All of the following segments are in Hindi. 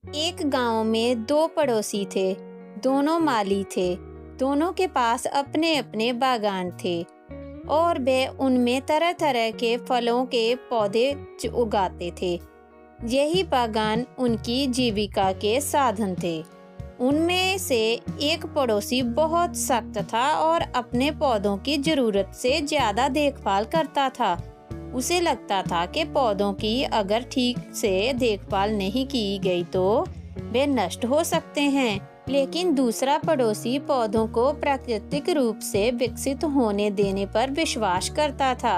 एक गांव में दो पड़ोसी थे। दोनों माली थे। दोनों के पास अपने अपने बागान थे और वे उनमें तरह तरह के फलों के पौधे उगाते थे। यही बागान उनकी जीविका के साधन थे। उनमें से एक पड़ोसी बहुत सख्त था और अपने पौधों की जरूरत से ज्यादा देखभाल करता था। उसे लगता था कि पौधों की अगर ठीक से देखभाल नहीं की गई तो वे नष्ट हो सकते हैं। लेकिन दूसरा पड़ोसी पौधों को प्राकृतिक रूप से विकसित होने देने पर विश्वास करता था।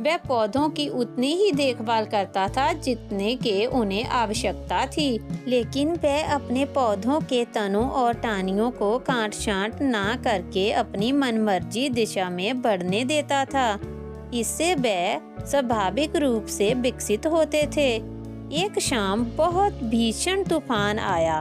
वह पौधों की उतनी ही देखभाल करता था जितने के उन्हें आवश्यकता थी, लेकिन वह अपने पौधों के तनों और टाहनियों को काट छांट ना करके अपनी मनमर्जी दिशा में बढ़ने देता था। इससे वे स्वाभाविक रूप से विकसित होते थे। एक शाम बहुत भीषण तूफान आया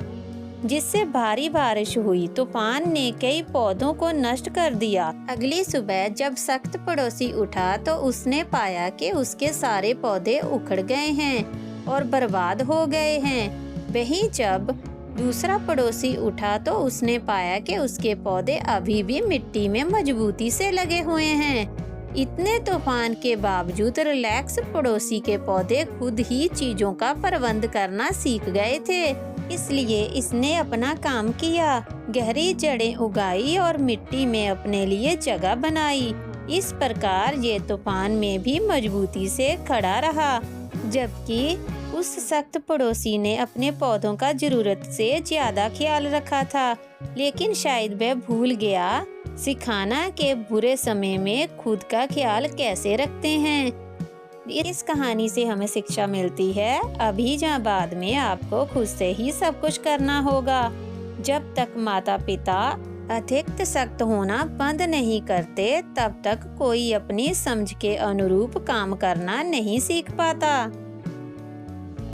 जिससे भारी बारिश हुई। तूफान ने कई पौधों को नष्ट कर दिया। अगली सुबह जब सख्त पड़ोसी उठा तो उसने पाया कि उसके सारे पौधे उखड़ गए हैं और बर्बाद हो गए हैं। वहीं जब दूसरा पड़ोसी उठा तो उसने पाया कि उसके पौधे अभी भी मिट्टी में मजबूती से लगे हुए हैं। इतने तूफान के बावजूद रिलैक्स पड़ोसी के पौधे खुद ही चीजों का प्रबंध करना सीख गए थे। इसलिए इसने अपना काम किया, गहरी जड़ें उगाई और मिट्टी में अपने लिए जगह बनाई। इस प्रकार ये तूफान में भी मजबूती से खड़ा रहा, जबकि उस सख्त पड़ोसी ने अपने पौधों का जरूरत से ज्यादा ख्याल रखा था। लेकिन शायद वह भूल गया सिखाना के बुरे समय में खुद का ख्याल कैसे रखते हैं। इस कहानी से हमें शिक्षा मिलती है, अभी जहाँ बाद में आपको खुद से ही सब कुछ करना होगा। जब तक माता पिता अतिरिक्त सख्त होना बंद नहीं करते, तब तक कोई अपनी समझ के अनुरूप काम करना नहीं सीख पाता।